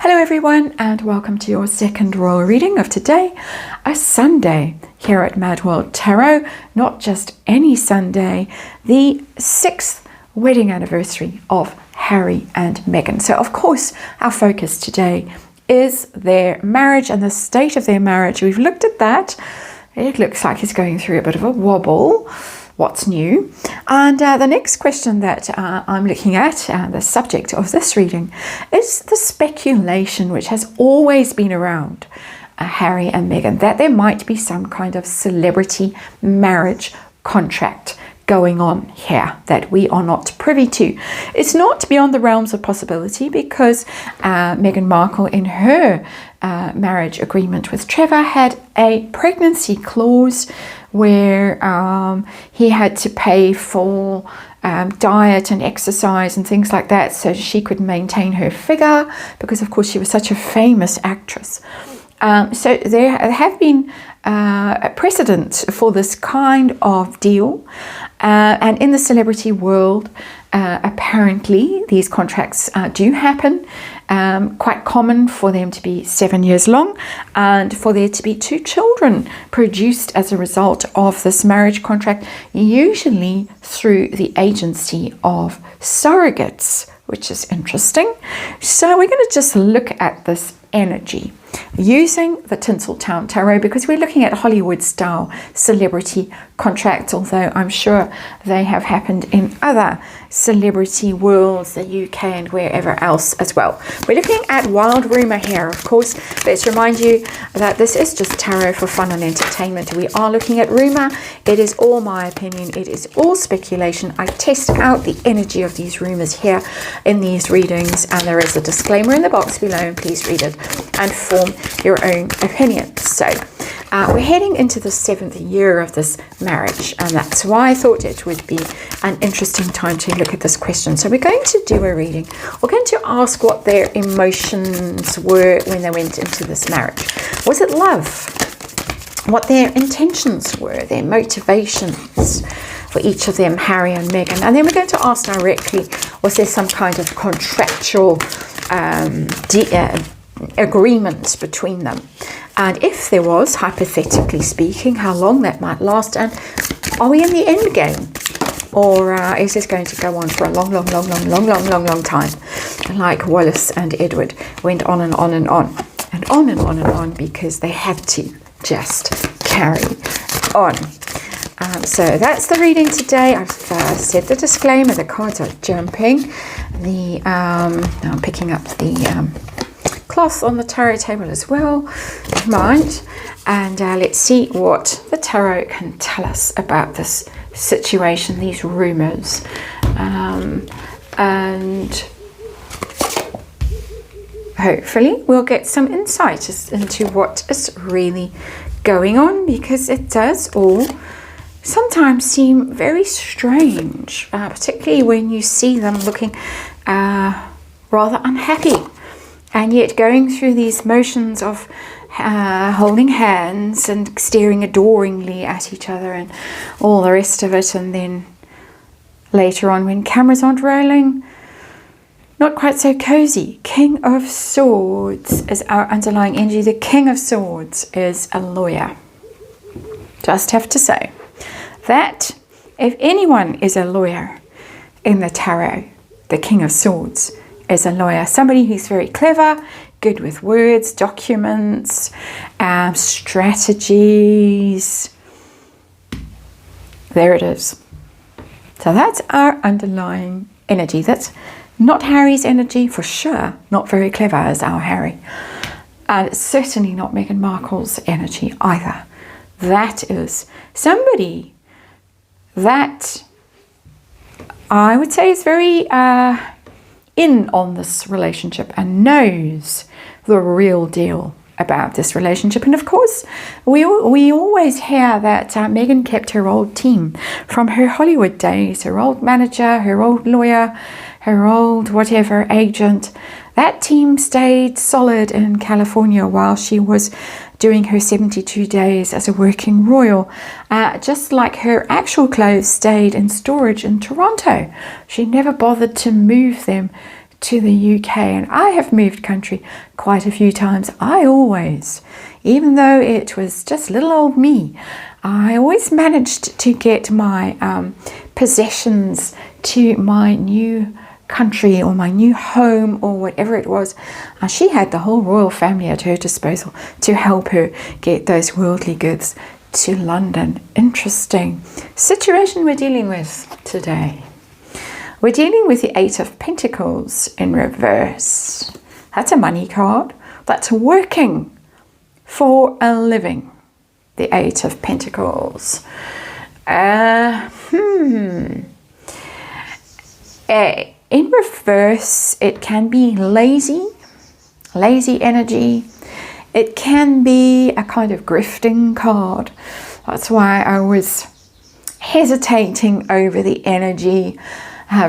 Hello everyone, and welcome to your second royal reading of today, a Sunday here at MadWorldTarot. Not just any Sunday, the 6th wedding anniversary of Harry and Meghan. So of course our focus today is their marriage and the state of their marriage. We've looked at that. It looks like it's going through a bit of a wobble. What's new? And the next question that I'm looking at, the subject of this reading, is the speculation which has always been around Harry and Meghan, that there might be some kind of celebrity marriage contract going on here that we are not privy to. It's not beyond the realms of possibility because Meghan Markle, in her marriage agreement with Trevor, had a pregnancy clause where he had to pay for diet and exercise and things like that so she could maintain her figure, because of course she was such a famous actress. So there have been a precedent for this kind of deal, and in the celebrity world apparently these contracts do happen. Quite common for them to be 7 years long and for there to be 2 children produced as a result of this marriage contract, usually through the agency of surrogates, which is interesting. So we're going to just look at this energy using the Tinseltown Tarot, because we're looking at Hollywood style celebrity contracts, although I'm sure they have happened in other celebrity worlds, the UK and wherever else as well. We're looking at wild rumor here, of course. Let's remind you that this is just tarot for fun and entertainment. We are looking at rumor. It is all my opinion. It is all speculation. I test out the energy of these rumors here in these readings, and there is a disclaimer in the box below, and please read it and form your own opinion. So we're heading into the 7th year of this marriage, and that's why I thought it would be an interesting time to look at this question. So we're going to do a reading. We're going to ask what their emotions were when they went into this marriage. Was it love? What their intentions were, their motivations for each of them, Harry and Meghan. And then we're going to ask directly, was there some kind of contractual agreements between them, and if there was, hypothetically speaking, how long that might last, and are we in the end game, or is this going to go on for a long time, like Wallace and Edward went on and on and on and on and on and on, because they had to just carry on. So that's the reading today. I've said the disclaimer, the cards are jumping, now I'm picking up the cloth on the tarot table as well, mind, and let's see what the tarot can tell us about this situation, these rumors, and hopefully we'll get some insight into what is really going on, because it does all sometimes seem very strange, particularly when you see them looking rather unhappy, and yet going through these motions of holding hands and staring adoringly at each other and all the rest of it. And then later on, when cameras aren't rolling, not quite so cozy. King of Swords is our underlying energy. The King of Swords is a lawyer. Just have to say that if anyone is a lawyer in the tarot, the King of Swords is a lawyer. Somebody who's very clever, good with words, documents, strategies. There it is. So that's our underlying energy. That's not Harry's energy for sure. Not very clever as our Harry. And it's certainly not Meghan Markle's energy either. That is somebody that I would say is very in on this relationship and knows the real deal about this relationship. And of course we always hear that Meghan kept her old team from her Hollywood days, her old manager, her old lawyer, her old whatever agent. That team stayed solid in California while she was doing her 72 days as a working royal, just like her actual clothes stayed in storage in Toronto. She never bothered to move them to the UK, and I have moved country quite a few times. I always, even though it was just little old me, I always managed to get my possessions to my new country or my new home or whatever it was. She had the whole royal family at her disposal to help her get those worldly goods to London. Interesting situation we're dealing with today. We're dealing with the Eight of Pentacles in reverse. That's a money card. That's working for a living. The Eight of Pentacles. In reverse, it can be lazy energy. It can be a kind of grifting card. That's why I was hesitating over the energy.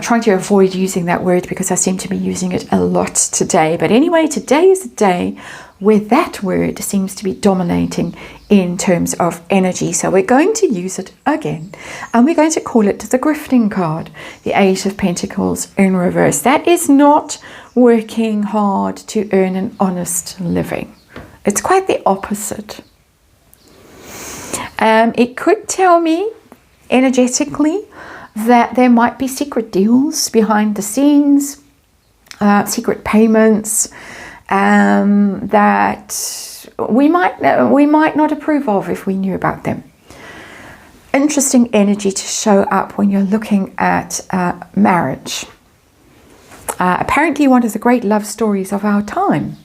Trying to avoid using that word because I seem to be using it a lot today. But anyway, today is a day where that word seems to be dominating in terms of energy. So we're going to use it again. And we're going to call it the grifting card, the Eight of Pentacles in reverse. That is not working hard to earn an honest living. It's quite the opposite. It could tell me energetically that there might be secret deals behind the scenes, secret payments that we might not approve of if we knew about them. Interesting energy to show up when you're looking at marriage. Apparently one of the great love stories of our time.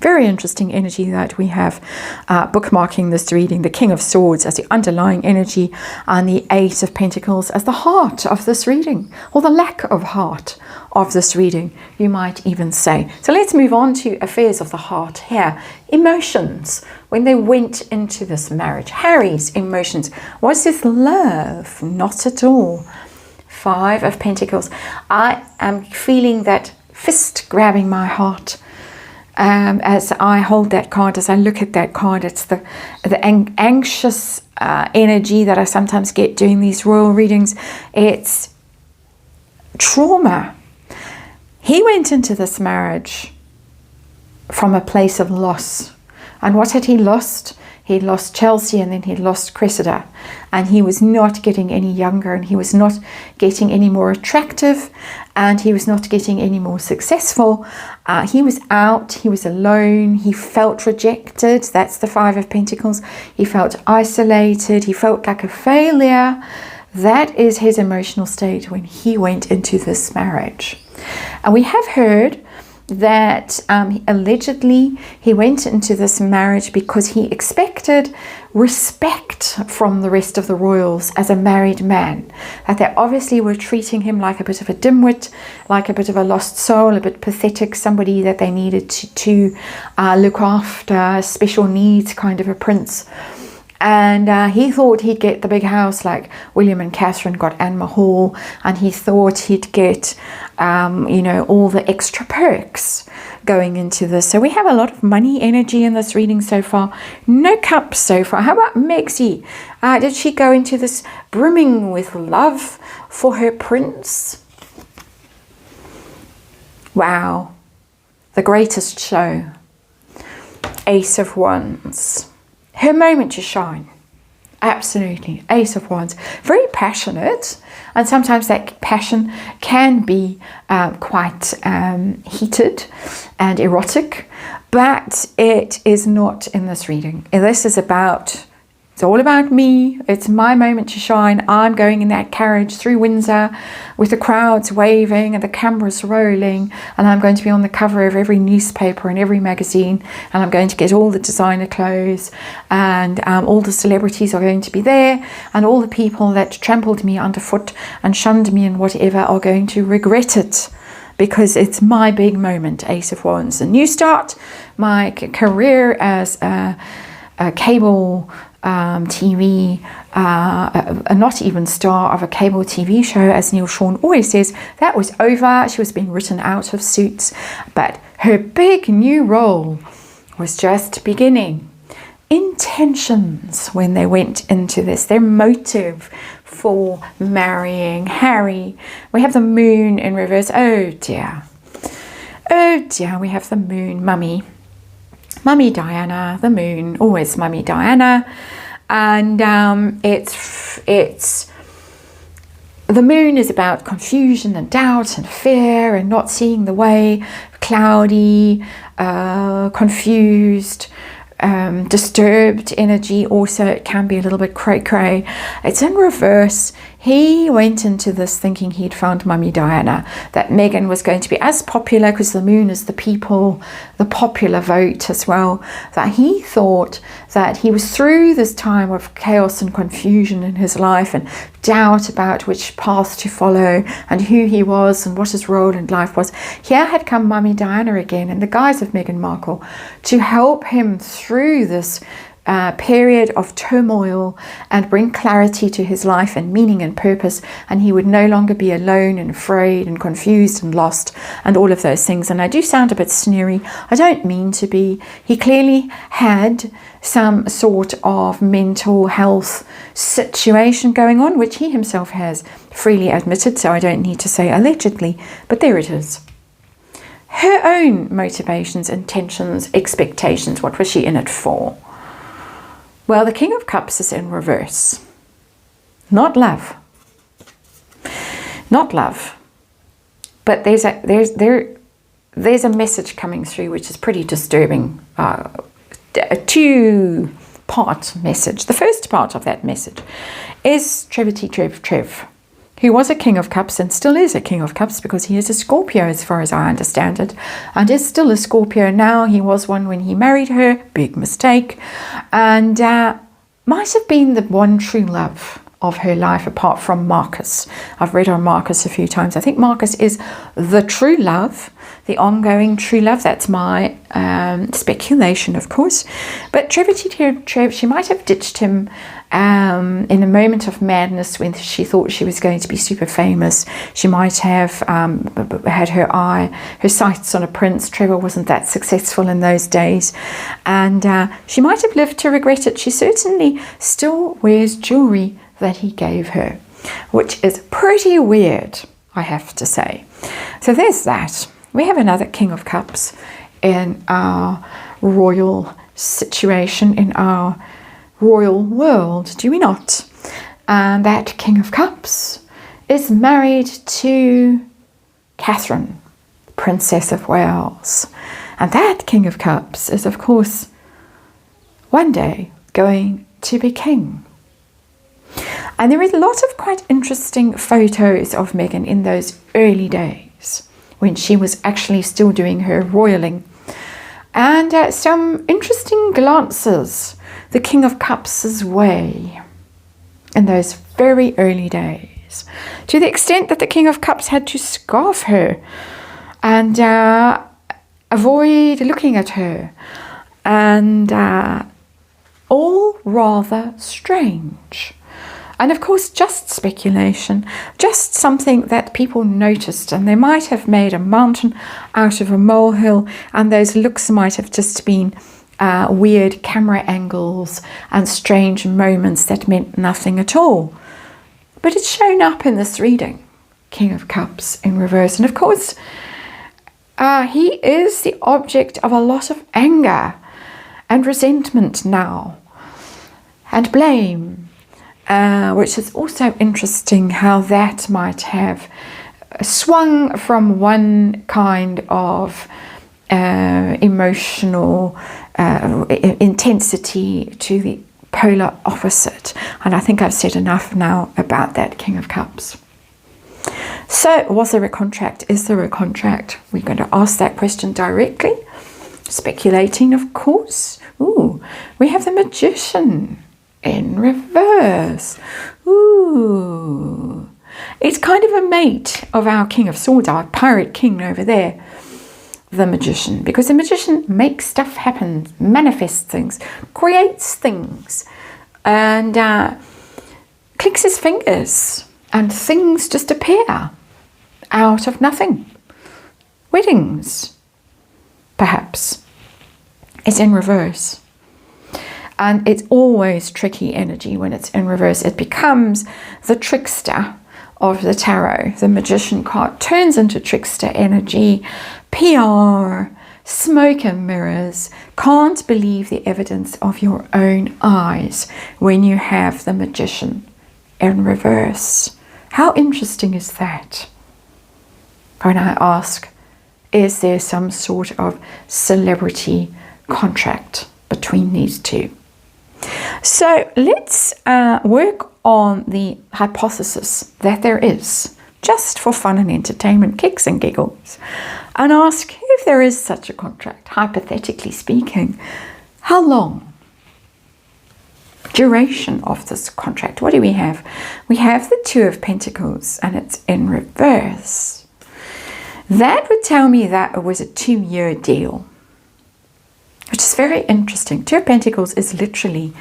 Very interesting energy that we have bookmarking this reading. The King of Swords as the underlying energy and the Eight of Pentacles as the heart of this reading, or the lack of heart of this reading, you might even say. So let's move on to affairs of the heart here. Emotions. When they went into this marriage, Harry's emotions. Was this love? Not at all. Five of Pentacles. I am feeling that fist grabbing my heart. As I hold that card, as I look at that card, it's the anxious energy that I sometimes get doing these royal readings. It's trauma. He went into this marriage from a place of loss. And what had he lost? He lost Chelsea and then he lost Cressida. And he was not getting any younger and he was not getting any more attractive and he was not getting any more successful. He was out, he was alone, he felt rejected. That's the Five of Pentacles. He felt isolated, he felt like a failure. That is his emotional state when he went into this marriage. And we have heard that allegedly he went into this marriage because he expected respect from the rest of the royals as a married man. That they obviously were treating him like a bit of a dimwit, like a bit of a lost soul, a bit pathetic, somebody that they needed to look after, special needs kind of a prince. And he thought he'd get the big house like William and Catherine got Anne Hall, and he thought he'd get, all the extra perks going into this. So we have a lot of money energy in this reading so far. No cups so far. How about Megxie? Did she go into this brimming with love for her prince? Wow. The greatest show. Ace of Wands. Her moment to shine. Absolutely. Ace of Wands. Very passionate. And sometimes that passion can be quite heated and erotic. But it is not in this reading. This is about... It's all about me. It's my moment to shine. I'm going in that carriage through Windsor with the crowds waving and the cameras rolling. And I'm going to be on the cover of every newspaper and every magazine. And I'm going to get all the designer clothes. And all the celebrities are going to be there. And all the people that trampled me underfoot and shunned me and whatever are going to regret it. Because it's my big moment, Ace of Wands. A new start. My career as a cable... TV, not even star of a cable TV show, as Neil Sean always says, that was over. She was being written out of Suits, but her big new role was just beginning. Intentions when they went into this, their motive for marrying Harry. We have the moon in reverse. Oh dear. Oh dear, we have the moon, Mummy Diana, the moon, always Mummy Diana. And it's the moon is about confusion and doubt and fear and not seeing the way, cloudy, confused, disturbed energy. Also, it can be a little bit cray-cray. It's in reverse. He went into this thinking he'd found Mummy Diana, that Meghan was going to be as popular, because the moon is the people, the popular vote as well, that he thought that he was through this time of chaos and confusion in his life and doubt about which path to follow and who he was and what his role in life was. Here had come Mummy Diana again in the guise of Meghan Markle to help him through this period of turmoil and bring clarity to his life and meaning and purpose, and he would no longer be alone and afraid and confused and lost and all of those things. And I do sound a bit sneery, I don't mean to be. He clearly had some sort of mental health situation going on, which he himself has freely admitted, so I don't need to say allegedly, but there it is. Her own motivations, intentions, expectations, what was she in it for? Well, the King of Cups is in reverse. Not love. Not love. But there's a message coming through which is pretty disturbing. A two-part message. The first part of that message is Trev, who was a King of Cups and still is a King of Cups, because he is a Scorpio as far as I understand it, and is still a Scorpio now. He was one when he married her, big mistake, and might have been the one true love of her life apart from Marcus. I've read on Marcus a few times. I think Marcus is the true love, the ongoing true love. That's my speculation, of course. But Trev, she might have ditched him in a moment of madness when she thought she was going to be super famous. She might have had her sights on a prince. Trevor wasn't that successful in those days, and she might have lived to regret it. She certainly still wears jewelry that he gave her, which is pretty weird, I have to say. So there's that. We have another King of Cups in our royal situation, in our royal world, do we not? And that King of Cups is married to Catherine, Princess of Wales. And that King of Cups is, of course, one day going to be king. And there is a lot of quite interesting photos of Meghan in those early days when she was actually still doing her royaling. And some interesting glances the King of Cups' way in those very early days, to the extent that the King of Cups had to scarf her and avoid looking at her, and all rather strange. And of course, just speculation, just something that people noticed, and they might have made a mountain out of a molehill, and those looks might have just been weird camera angles and strange moments that meant nothing at all. But it's shown up in this reading, King of Cups in reverse. And of course, he is the object of a lot of anger and resentment now, and blame, which is also interesting how that might have swung from one kind of emotional intensity to the polar opposite. And I think I've said enough now about that King of Cups. So, was there a contract? Is there a contract? We're going to ask that question directly. Speculating, of course. Ooh, we have the Magician in reverse. Ooh. It's kind of a mate of our King of Swords, our Pirate King over there. The Magician, because the Magician makes stuff happen, manifests things, creates things, and clicks his fingers and things just appear out of nothing. Weddings, perhaps, is in reverse. And it's always tricky energy when it's in reverse. It becomes the trickster of the tarot, the Magician card, turns into trickster energy, PR, smoke and mirrors. Can't believe the evidence of your own eyes when you have the Magician in reverse. How interesting is that? When I ask, is there some sort of celebrity contract between these two? So let's work on the hypothesis that there is, just for fun and entertainment, kicks and giggles, and ask if there is such a contract, hypothetically speaking, how long? Duration of this contract. What do we have? We have the Two of Pentacles, and it's in reverse. That would tell me that it was a 2-year deal, which is very interesting. Two of Pentacles is literally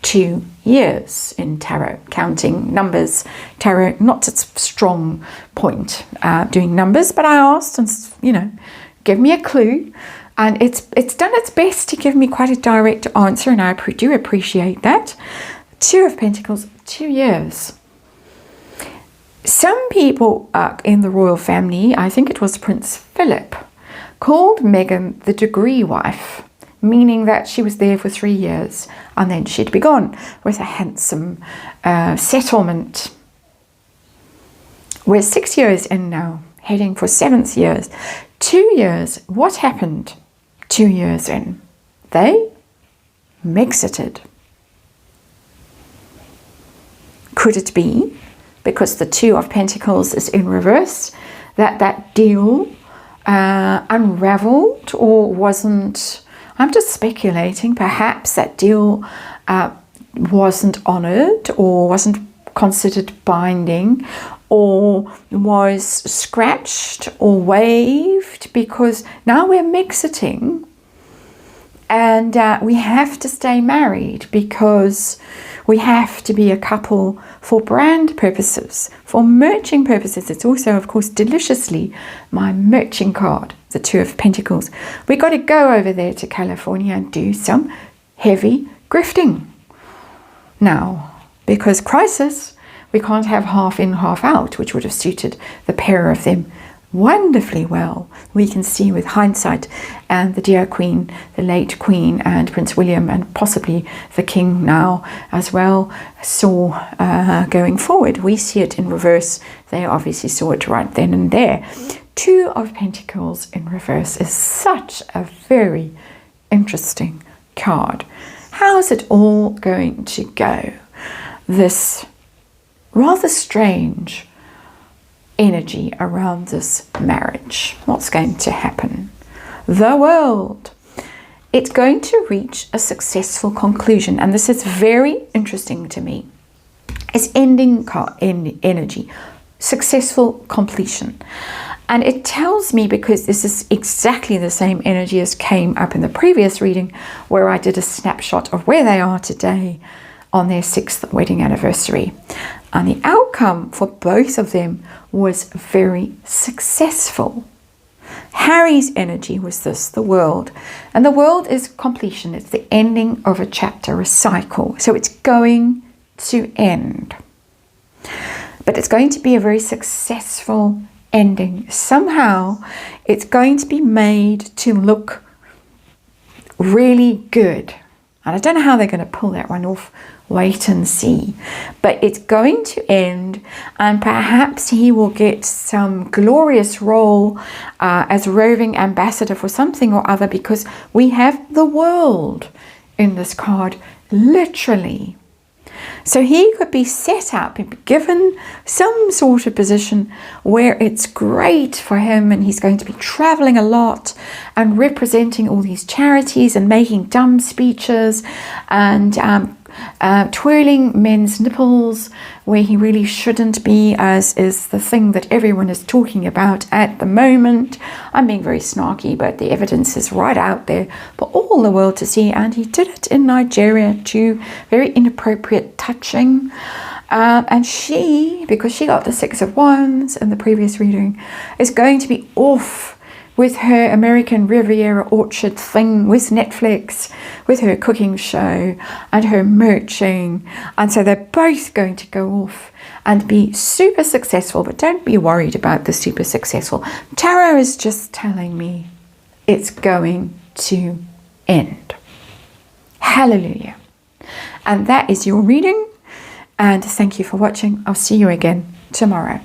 2 years in tarot, counting numbers. Tarot, not its strong point, doing numbers, but I asked, and give me a clue, and it's done its best to give me quite a direct answer, and I do appreciate that. Two of Pentacles, 2 years. Some people in the royal family, I think it was Prince Philip, called Meghan the degree wife, meaning that she was there for 3 years and then she'd be gone with a handsome settlement. We're 6 years in now, heading for 7th years. 2 years, what happened 2 years in? They exited. Could it be, because the Two of Pentacles is in reverse, that deal unraveled or wasn't? I'm just speculating. Perhaps that deal wasn't honored or wasn't considered binding or was scratched or waived, because now we're exiting and we have to stay married because we have to be a couple for brand purposes, for merching purposes. It's also, of course, deliciously my merching card, the Two of Pentacles. We got to go over there to California and do some heavy grifting now, because crisis, we can't have half in, half out, which would have suited the pair of them wonderfully well. We can see with hindsight, and the dear Queen, the late Queen, and Prince William, and possibly the King now as well, saw going forward. We see it in reverse. They obviously saw it right then and there. Two of Pentacles in reverse is such a very interesting card. How's it all going to go? This rather strange energy around this marriage. What's going to happen? The World. It's going to reach a successful conclusion, and this is very interesting to me. It's ending energy, successful completion. And it tells me, because this is exactly the same energy as came up in the previous reading, where I did a snapshot of where they are today on their 6th wedding anniversary. And the outcome for both of them was very successful. Harry's energy was this, the World. And the World is completion. It's the ending of a chapter, a cycle. So it's going to end. But it's going to be a very successful ending. Somehow it's going to be made to look really good. And I don't know how they're going to pull that one off. Wait and see. But it's going to end, and perhaps he will get some glorious role as roving ambassador for something or other, because we have the World in this card, literally. So he could be set up, given some sort of position where it's great for him, and he's going to be traveling a lot and representing all these charities and making dumb speeches and twirling men's nipples where he really shouldn't be, as is the thing that everyone is talking about at the moment. I'm being very snarky, but the evidence is right out there for all the world to see, and he did it in Nigeria too. Very inappropriate touching. And she, because she got the 6 of Wands in the previous reading, is going to be off with her American Riviera Orchard thing with Netflix, with her cooking show and her merching. And so they're both going to go off and be super successful, but don't be worried about the super successful. Tarot is just telling me it's going to end. Hallelujah. And that is your reading. And thank you for watching. I'll see you again tomorrow.